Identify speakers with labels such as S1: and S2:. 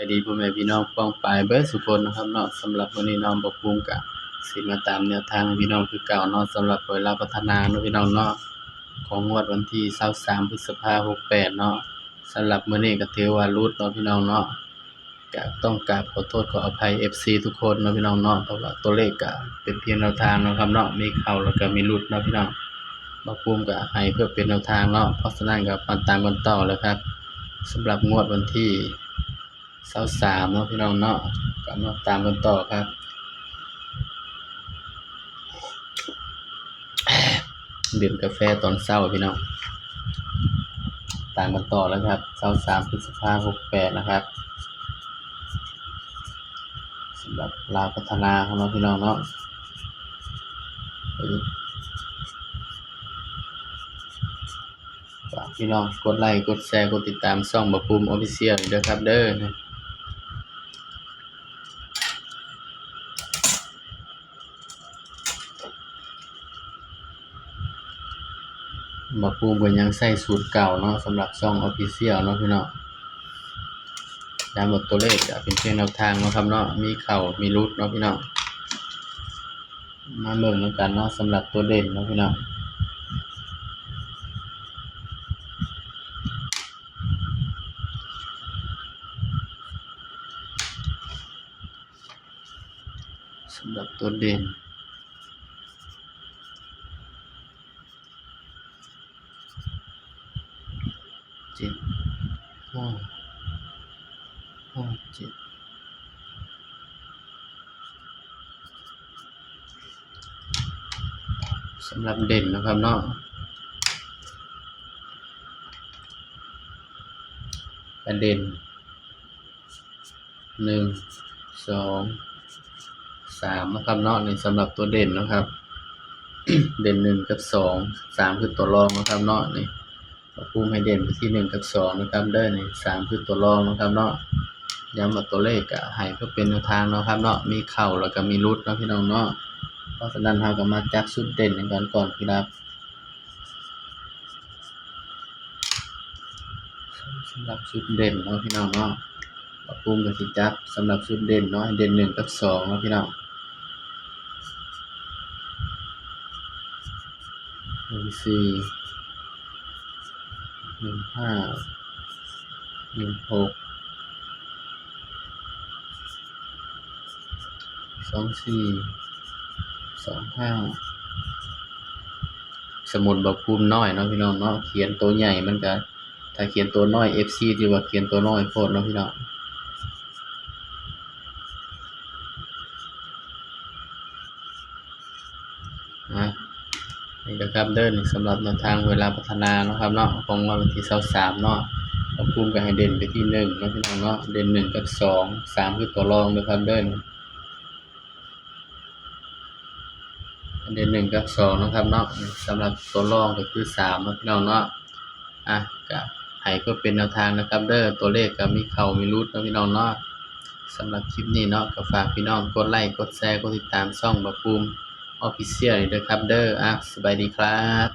S1: ดีพ่อแม่พี่น้องป้องปายเบิดสุคนนะครับเนาะสำหรับมื้อนี้น้องบ่ภูมิก็สิมาตามแนวทางให้พี่น้องคือเก่าเนาะสำหรับเวลาพัฒนาเนาะพี่น้องเนาะของงวดวันที่23พฤษภาคม68เนาะสำหรับมื้อนี้ก็ถือว่าหลุดเนาะพี่น้องเนาะก็ต้องกราบขอโทษขออภัย FC ทุกคนเนาะพี่น้องเนาะเพราะว่าตัวเลขก็เป็นเพียงแนวทางเนาะครับเนาะมีเข้าแล้วก็มีหลุดเนาะพี่น้องบ่ภูมิก็ให้เพื่อเป็นแนวทางเนาะเพราะฉะนั้นก็มาตามกันต่อแล้วครับสำหรับงวดวันที่23เนาะพี่น้องเนาะก็มาตามกันต่อครับดื่มกาแฟตอนเช้าพี่น้องตามกันต่อแล้วครับ23พฤษภาคม68นะครับสำหรับลาวพัฒนาของเราพี่น้องเนาะฝากพี่น้องกดไลค์กดแชร์กดติดตามช่องบ่ภูมิ Official เด้อครับเด้อบ่ภูมิก็ยังใช้สูตรเก่าเนาะสำหรับช่อง Official เนาะพี่น้องย้ำว่าตัวเลขก็เป็นเพียงแนวทางเนาะครับเนาะมีเข้ามีหลุดเนาะพี่น้องมาเบิ่งนำกันเนาะสำหรับตัวเด่นเนาะพี่น้องสำหรับตัวเด่น7 5 7สำหรับเด่นนะครับเนาะประเด็น1 2 3นะครับเนาะนี่สำหรับตัวเด่นนะครับ เด่น1กับ2 3คือตัวรองนะครับเนาะนี่บ่ภูมิให้เด่นไปที่1กับ2นะครับเด้อนี่3คือตัวรองนะครับเนาะย้ำว่าตัวเลขก็ให้เพื่อเป็นแนวทางเนาะครับเนาะมีเข้าแล้วก็มีหลุดเนาะพี่น้องเนาะเพราะฉะนั้นเราก็มาจับชุดเด่นกันก่อนครับสำหรับชุดเด่นเนาะพี่น้องเนาะบ่ภูมิก็สิจับสำหรับชุดเด่นเนาะให้เด่น1กับ2เนาะพี่น้อง14 15 16 24 25สมุดบ่ภูมิน้อยเนาะพี่น้องเนาะเขียนตัวใหญ่มันก็ถ้าเขียนตัวน้อย FC ที่ว่าเขียนตัวน้อยโพดเนาะพี่น้องนี่นะครับเด้อนี่สำหรับแนวทางเวลาพัฒนาเนาะครับเนาะของวันที่23เนาะบ่ภูมิก็ให้เด่นไปที่1เนาะพี่น้องเนาะเด่น1กับ2 3คือตัวรองเด้อครับเด้อเด่น1กับ2นะครับเนาะสำหรับตัวรองก็คือ3เนาะพี่น้องเนาะก็ให้เพื่อเป็นแนวทางนะครับเด้อตัวเลขก็มีเข้ามีหลุดเนาะพี่น้องเนาะสำหรับคลิปนี้เนาะก็ฝากพี่น้องกดไลค์กดแชร์กดติดตามช่องบ่ภูมิ Official เด้อครับเด้อสบายดีครับ